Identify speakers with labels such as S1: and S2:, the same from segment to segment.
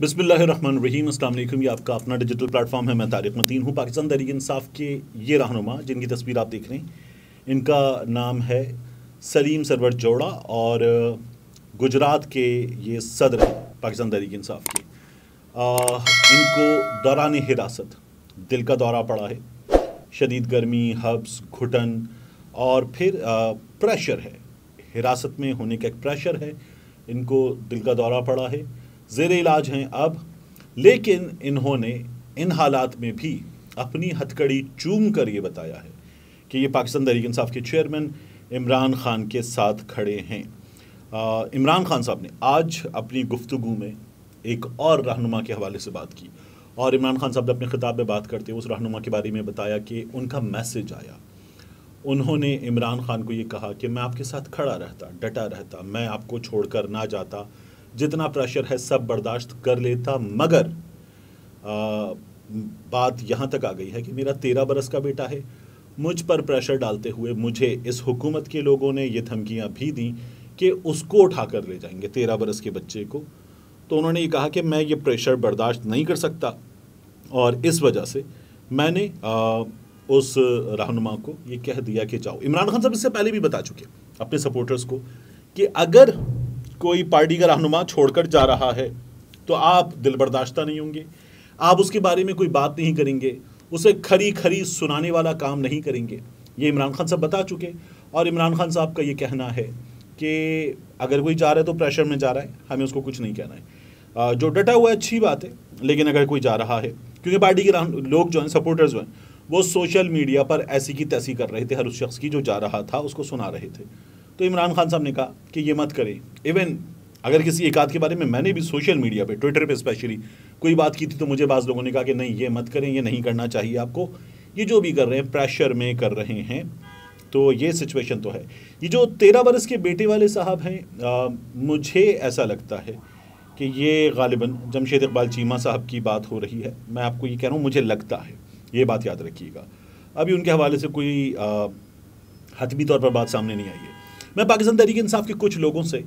S1: बिस्मिल्लाहिर्रहमानिर्रहीम। अस्सलाम वालेकुम। ये आपका अपना डिजिटल प्लेटफॉर्म है। मैं तारिक मतीन हूँ। पाकिस्तान तहरीक इंसाफ के ये रहनुमा जिनकी तस्वीर आप देख रहे हैं, इनका नाम है सलीम सरवर जोड़ा और गुजरात के ये सदर हैं पाकिस्तान तहरीक इंसाफ के। इनको दौरान हिरासत दिल का दौरा पड़ा है, शदीद गर्मी, हब्स, घुटन और फिर प्रेशर है। हिरासत में होने का एक प्रेशर है, इनको दिल का दौरा पड़ा है, ज़ेर इलाज हैं अब। लेकिन इन्होंने इन हालात में भी अपनी हथकड़ी चूम कर ये बताया है कि ये पाकिस्तान तहरीक इंसाफ के चेयरमैन इमरान खान के साथ खड़े हैं। इमरान खान साहब ने आज अपनी गुफ्तगू में एक और रहनुमा के हवाले से बात की और इमरान खान साहब ने अपने खिताब में बात करते हुए उस रहनुमा के बारे में बताया कि उनका मैसेज आया। उन्होंने इमरान खान को ये कहा कि मैं आपके साथ खड़ा रहता, डटा रहता, मैं आपको छोड़कर ना जाता, जितना प्रेशर है सब बर्दाश्त कर लेता, मगर बात यहाँ तक आ गई है कि मेरा 13 बरस का बेटा है। मुझ पर प्रेशर डालते हुए मुझे इस हुकूमत के लोगों ने ये धमकियाँ भी दी कि उसको उठा कर ले जाएंगे, 13 बरस के बच्चे को। तो उन्होंने ये कहा कि मैं ये प्रेशर बर्दाश्त नहीं कर सकता और इस वजह से मैंने उस रहनुमा को ये कह दिया कि जाओ। इमरान खान साहब इससे पहले भी बता चुके अपने सपोर्टर्स को कि अगर कोई पार्टी का रहनुमा छोड़कर जा रहा है तो आप दिल बर्दाश्ता नहीं होंगे, आप उसके बारे में कोई बात नहीं करेंगे, उसे खरी खरी सुनाने वाला काम नहीं करेंगे। ये इमरान खान साहब बता चुके। और इमरान खान साहब का ये कहना है कि अगर कोई जा रहा है तो प्रेशर में जा रहा है, हमें उसको कुछ नहीं कहना है। जो डटा हुआ है अच्छी बात है, लेकिन अगर कोई जा रहा है, क्योंकि पार्टी के लोग जो हैं, सपोर्टर्स जो हैं, वो सोशल मीडिया पर ऐसी की तैसी कर रहे थे, हर उस शख्स की जो जा रहा था उसको सुना रहे थे। तो इमरान खान साहब ने कहा कि ये मत करें। इवन अगर किसी एक आध के बारे में मैंने भी सोशल मीडिया पे, ट्विटर पे स्पेशली कोई बात की थी तो मुझे बाज़ लोगों ने कहा कि नहीं ये मत करें, ये नहीं करना चाहिए आपको, ये जो भी कर रहे हैं प्रेशर में कर रहे हैं। तो ये सिचुएशन तो है। ये जो 13 बरस के बेटे वाले साहब हैं, मुझे ऐसा लगता है कि ये गालिबन जमशेद इकबाल चीमा साहब की बात हो रही है। मैं आपको ये कह रहा हूँ, मुझे लगता है, ये बात याद रखिएगा। अभी उनके हवाले से कोई हतमी तौर पर बात सामने नहीं आई है। मैं पाकिस्तान तहरीक इंसाफ के कुछ लोगों से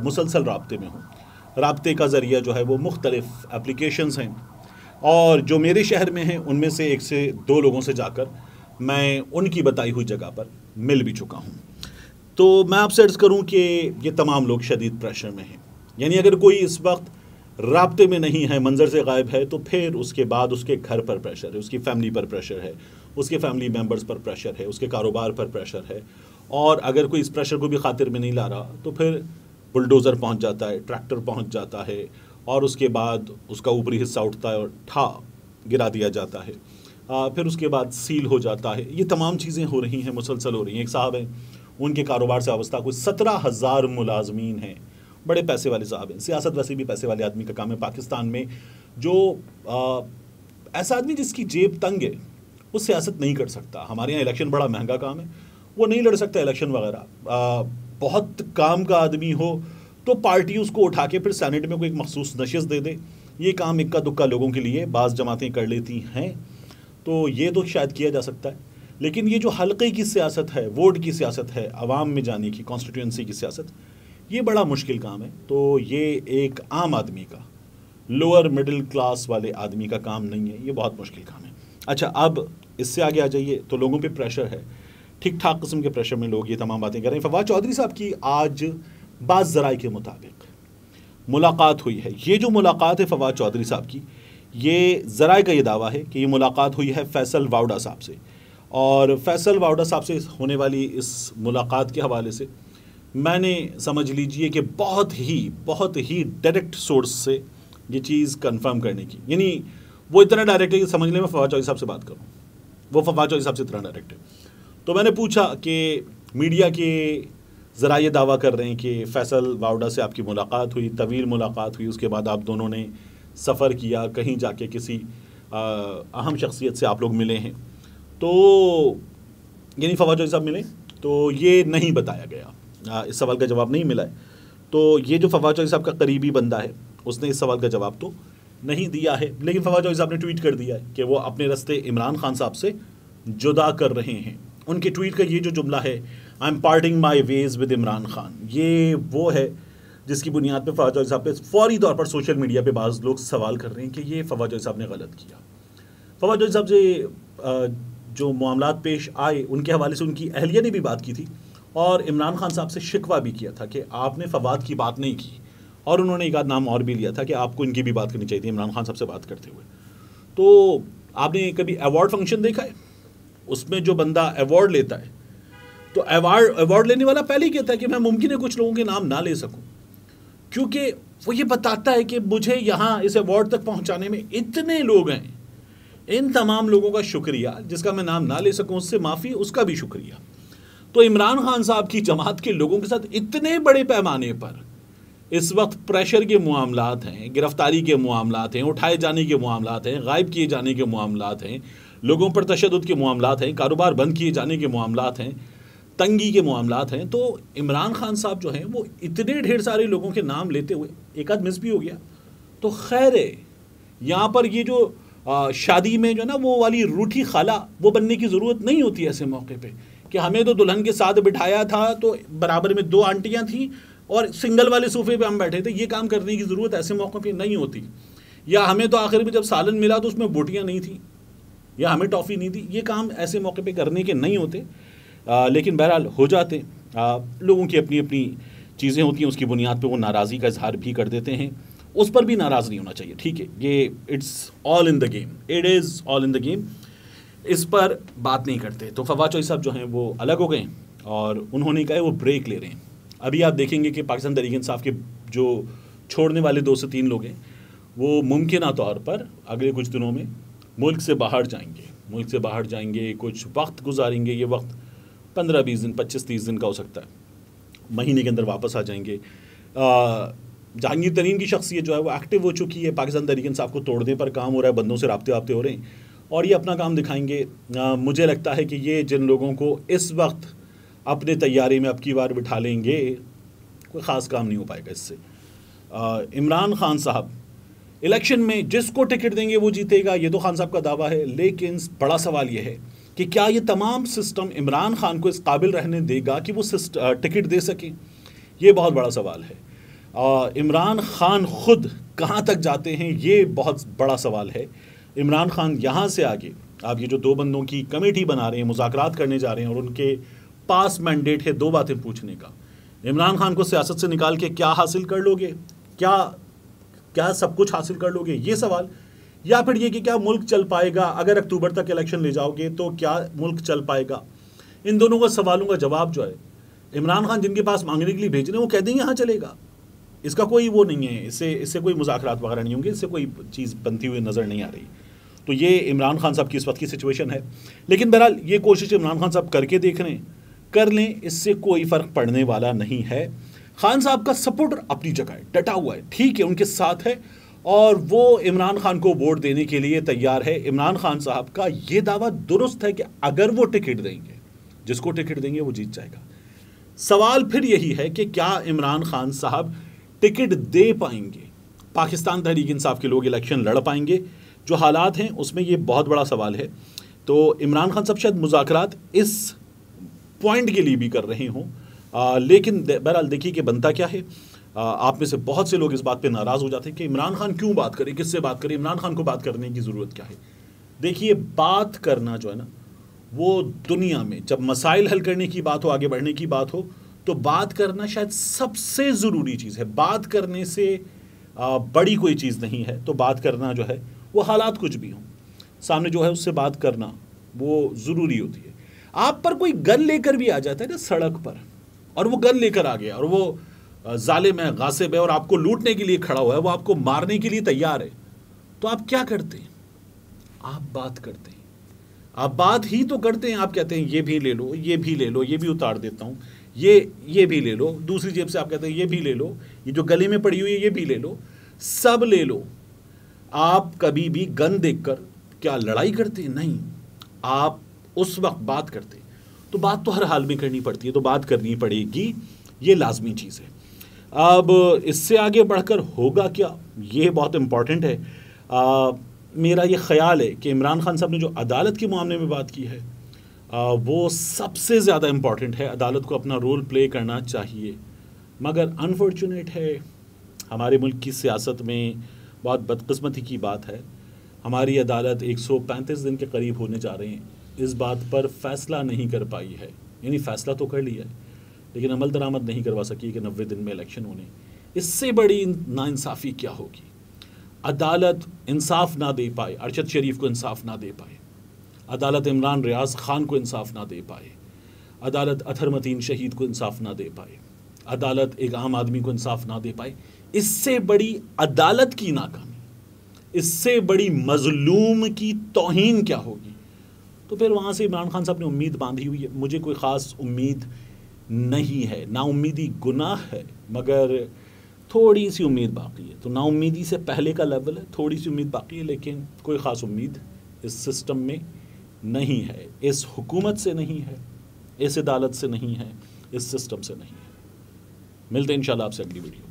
S1: मुसलसल राब्ते में हूँ। राब्ते का ज़रिया जो है वो मुख्तलिफ एप्लीकेशंस हैं और जो मेरे शहर में हैं उनमें से 1 से 2 लोगों से जाकर मैं उनकी बताई हुई जगह पर मिल भी चुका हूँ। तो मैं आपसे अर्ज़ करूँ कि ये तमाम लोग शदीद प्रेशर में हैं। यानी अगर कोई इस वक्त राब्ते में नहीं है, मंजर से गायब है, तो फिर उसके बाद उसके घर पर प्रेशर है, उसकी फैमिली पर प्रेशर है, उसके फैमिली मेम्बर्स पर प्रेशर है, उसके कारोबार पर प्रेशर है। और अगर कोई इस प्रेशर को भी खातिर में नहीं ला रहा तो फिर बुलडोज़र पहुंच जाता है, ट्रैक्टर पहुंच जाता है और उसके बाद उसका ऊपरी हिस्सा उठता है और ठा गिरा दिया जाता है। फिर उसके बाद सील हो जाता है। ये तमाम चीज़ें हो रही हैं, मुसलसल हो रही हैं। एक साहब हैं, उनके कारोबार से वाबस्ता कोई 17,000 मुलाजमीन हैं, बड़े पैसे वाले साहब हैं। सियासत वैसे भी पैसे वाले आदमी का काम है पाकिस्तान में। जो ऐसा आदमी जिसकी जेब तंग है वो सियासत नहीं कर सकता। हमारे यहाँ इलेक्शन बड़ा महंगा काम है, वो नहीं लड़ सकता इलेक्शन वगैरह। बहुत काम का आदमी हो तो पार्टी उसको उठा के फिर सेनेट में कोई एक मखसूस नशिस्त दे दे। ये काम इक्का दुक्का लोगों के लिए बाज़ जमातें कर लेती हैं, तो ये तो शायद किया जा सकता है। लेकिन ये जो हल्के की सियासत है, वोट की सियासत है, आवाम में जाने की, कॉन्स्टिट्यूंसी की सियासत, ये बड़ा मुश्किल काम है। तो ये एक आम आदमी का, लोअर मिडिल क्लास वाले आदमी का काम नहीं है, ये बहुत मुश्किल काम है। अच्छा, अब इससे आगे आ जाइए तो लोगों पे प्रेशर है, ठीक ठाक किस्म के प्रेशर में लोग ये तमाम बातें कर रहे हैं। फवाद चौधरी साहब की आज बाज़ ज़राए के मुताबिक मुलाकात हुई है। ये जो मुलाकात है फवाद चौधरी साहब की, ये ज़राए का ये दावा है कि ये मुलाकात हुई है फैसल वावड़ा साहब से। और फैसल वावड़ा साहब से होने वाली इस मुलाकात के हवाले से मैंने, समझ लीजिए कि बहुत ही डायरेक्ट सोर्स से ये चीज़ कंफर्म करने की, यानी वो इतना डायरेक्ट है कि समझ लें मैं फवाद चौधरी साहब से बात करूँ, वो फवाद चौधरी साहब से इतना डायरेक्ट है। तो मैंने पूछा कि मीडिया के ज़रा ये दावा कर रहे हैं कि फैसल वावड़ा से आपकी मुलाकात हुई, तवील मुलाकात हुई, उसके बाद आप दोनों ने सफ़र किया, कहीं जाके किसी अहम शख्सियत से आप लोग मिले हैं, तो यानी फवाद चौधरी साहब मिले, तो ये नहीं बताया गया, इस सवाल का जवाब नहीं मिला है। तो ये जो फवाद चौधरी साहब का करीबी बंदा है उसने इस सवाल का जवाब तो नहीं दिया है। लेकिन फवाद चौधरी साहब ने ट्वीट कर दिया है कि वो अपने रास्ते इमरान खान साहब से जुदा कर रहे हैं। उनके ट्वीट का ये जो जुमला है, I am parting my ways with Imran Khan, ये वो है जिसकी बुनियाद पे फवाद चौधरी साहब पे फौरी तौर पर सोशल मीडिया पे बाज़ लोग सवाल कर रहे हैं कि ये फवाद चौधरी साहब ने गलत किया। फवाद चौधरी साहब से जो मामलात पेश आए उनके हवाले से उनकी अहलिया ने भी बात की थी और इमरान खान साहब से शिकवा भी किया था कि आपने फवाद की बात नहीं की, और उन्होंने एक आध नाम और भी लिया था कि आपको इनकी भी बात करनी चाहिए थी इमरान खान साहब से बात करते हुए। तो आपने कभी अवार्ड फंक्शन देखा है? उसमें जो बंदा अवार्ड लेता है तो अवार्ड लेने वाला पहले ही कहता है कि मैं मुमकिन है कुछ लोगों के नाम ना ले सकूं, क्योंकि वो ये बताता है कि मुझे यहाँ इस अवार्ड तक पहुँचाने में इतने लोग हैं, इन तमाम लोगों का शुक्रिया, जिसका मैं नाम ना ले सकूं उससे माफ़ी, उसका भी शुक्रिया। तो इमरान खान साहब की जमात के लोगों के साथ इतने बड़े पैमाने पर इस वक्त प्रेशर के मामलात हैं, गिरफ्तारी के मामलात हैं, उठाए जाने के मामलात हैं, गायब किए जाने के मामलात हैं, लोगों पर तशद्दुद के मामलात हैं, कारोबार बंद किए जाने के मामलात हैं, तंगी के मामलात हैं। तो इमरान खान साहब जो हैं वो इतने ढेर सारे लोगों के नाम लेते हुए, एक आध मिस भी हो गया तो खैर है। यहाँ पर ये जो शादी में जो ना वो वाली रूठी खाला वो बनने की ज़रूरत नहीं होती ऐसे मौके पे कि हमें तो दुल्हन के साथ बिठाया था तो बराबर में दो आंटियाँ थीं और सिंगल वाले सोफे पे हम बैठे थे। ये काम करने की ज़रूरत ऐसे मौक़ों पे नहीं होती। या हमें तो आखिर में जब सालन मिला तो उसमें बोटियाँ नहीं थी या हमें टॉफ़ी नहीं थी। ये काम ऐसे मौके पे करने के नहीं होते, लेकिन बहरहाल हो जाते। लोगों की अपनी अपनी चीज़ें होती हैं, उसकी बुनियाद पे वो नाराज़गी का इजहार भी कर देते हैं। उस पर भी नाराज़ नहीं होना चाहिए, ठीक है, ये it's all in the game, it is all in the game. इस पर बात नहीं करते। तो फवाद चौधरी साहब जो हैं वो अलग हो गए और उन्होंने कहा वो ब्रेक ले रहे हैं। अभी आप देखेंगे कि पाकिस्तान तहरीक इंसाफ के जो छोड़ने वाले 2 से 3 लोग हैं वो मुमकिन तौर पर अगले कुछ दिनों में मुल्क से बाहर जाएंगे, कुछ वक्त गुजारेंगे। ये वक्त 15-20 दिन, 25-30 दिन का हो सकता है, महीने के अंदर वापस आ जाएंगे। जहांगीर तरीन की शख्सियत जो है वो एक्टिव हो चुकी है, पाकिस्तान तहरीक इंसाफ को तोड़ने पर काम हो रहा है, बंदों से राब्ते हो रहे हैं और ये अपना काम दिखाएंगे। मुझे लगता है कि ये जिन लोगों को इस वक्त अपने तैयारी में अब की बार बिठा लेंगे, कोई ख़ास काम नहीं हो पाएगा इससे। इमरान खान साहब इलेक्शन में जिसको टिकट देंगे वो जीतेगा, ये तो खान साहब का दावा है, लेकिन बड़ा सवाल ये है कि क्या ये तमाम सिस्टम इमरान खान को इस काबिल रहने देगा कि वो टिकट दे सकें? ये बहुत बड़ा सवाल है। इमरान खान खुद कहाँ तक जाते हैं, ये बहुत बड़ा सवाल है। इमरान खान यहाँ से आगे, आप ये जो 2 बंदों की कमेटी बना रहे हैं, मुज़ाकरात करने जा रहे हैं और उनके पास मैंडेट है 2 बातें पूछने का। इमरान खान को सियासत से निकाल के क्या हासिल कर लोगे? क्या सब कुछ हासिल कर लोगे, ये सवाल, या फिर ये कि क्या मुल्क चल पाएगा? अगर अक्टूबर तक इलेक्शन ले जाओगे तो क्या मुल्क चल पाएगा? इन दोनों का सवालों का जवाब जो है इमरान खान जिनके पास मांगने के लिए भेज रहे हैं वो कह देंगे हाँ चलेगा। इसका कोई वो नहीं है, इससे कोई मुज़ाकरात वगैरह नहीं होंगे, इससे कोई चीज़ बनती हुई नज़र नहीं आ रही। तो ये इमरान खान साहब की इस वक्त की सिचुएशन है। लेकिन बहरहाल ये कोशिश इमरान खान साहब करके देख रहे हैं, कर लें, इससे कोई फ़र्क पड़ने वाला नहीं है। खान साहब का सपोर्टर अपनी जगह है, डटा हुआ है, ठीक है, उनके साथ है और वो इमरान खान को वोट देने के लिए तैयार है। इमरान खान साहब का ये दावा दुरुस्त है कि अगर वो टिकट देंगे, जिसको टिकट देंगे वो जीत जाएगा। सवाल फिर यही है कि क्या इमरान खान साहब टिकट दे पाएंगे? पाकिस्तान तहरीक इंसाफ के लोग इलेक्शन लड़ पाएंगे? जो हालात हैं उसमें ये बहुत बड़ा सवाल है। तो इमरान खान साहब शायद मुज़ाकरात इस पॉइंट के लिए भी कर रहे हों, लेकिन बहरहाल देखिए कि बनता क्या है। आप में से बहुत से लोग इस बात पे नाराज़ हो जाते हैं कि इमरान खान क्यों बात करे, किससे बात करे, इमरान खान को बात करने की ज़रूरत क्या है? देखिए, बात करना जो है ना, वो दुनिया में जब मसाइल हल करने की बात हो, आगे बढ़ने की बात हो, तो बात करना शायद सबसे ज़रूरी चीज़ है। बात करने से बड़ी कोई चीज़ नहीं है। तो बात करना जो है वो हालात कुछ भी हों, सामने जो है उससे बात करना वो ज़रूरी होती है। आप पर कोई गन लेकर भी आ जाता है ना सड़क पर, और वो गन लेकर आ गया और वो जालिम है, गासिब है और आपको लूटने के लिए खड़ा हुआ है, वो आपको मारने के लिए तैयार है, तो आप क्या करते हैं? आप बात करते हैं। आप बात ही तो करते हैं। आप कहते हैं ये भी ले लो, ये भी ले लो, ये भी उतार देता हूँ, ये भी ले लो। दूसरी जेब से आप कहते हैं ये भी ले लो, ये जो गले में पड़ी हुई है ये भी ले लो, सब ले लो। आप कभी भी गन देखकर क्या लड़ाई करते हैं? नहीं, आप उस वक्त बात करते हैं। तो बात तो हर हाल में करनी पड़ती है, तो बात करनी पड़ेगी, ये लाजमी चीज़ है। अब इससे आगे बढ़कर होगा क्या, ये बहुत इम्पॉर्टेंट है। मेरा ये ख्याल है कि इमरान खान साहब ने जो अदालत के मामले में बात की है वो सबसे ज़्यादा इम्पॉर्टेंट है। अदालत को अपना रोल प्ले करना चाहिए। मगर अनफॉर्चुनेट है, हमारे मुल्क की सियासत में बहुत बदकिस्मती की बात है, हमारी अदालत 135 दिन के करीब होने जा रहे हैं, इस बात पर फ़ैसला नहीं कर पाई है। यानी फ़ैसला तो कर लिया है लेकिन अमल दरामद नहीं करवा सकी कि 90 दिन में इलेक्शन होने। इससे बड़ी नाइंसाफ़ी क्या होगी? अदालत इंसाफ ना दे पाए, अरशद शरीफ को इंसाफ ना दे पाए, अदालत इमरान रियाज खान को इंसाफ ना दे पाए, अदालत अतहर मतीन शहीद को इंसाफ ना दे पाए, अदालत एक आम आदमी को इंसाफ ना दे पाए, इससे बड़ी अदालत की नाकामी, इससे बड़ी मजलूम की तौहीन क्या होगी? तो फिर वहाँ से इमरान खान साहब ने उम्मीद बांधी हुई है। मुझे कोई ख़ास उम्मीद नहीं है, नाउम्मीदी गुनाह है, मगर थोड़ी सी उम्मीद बाकी है। तो नाउम्मीदी से पहले का लेवल है, थोड़ी सी उम्मीद बाकी है, लेकिन कोई ख़ास उम्मीद इस सिस्टम में नहीं है, इस हुकूमत से नहीं है, इस अदालत से नहीं है, इस सिस्टम से नहीं है। मिलते हैं इंशाल्लाह आपसे अगली वीडियो।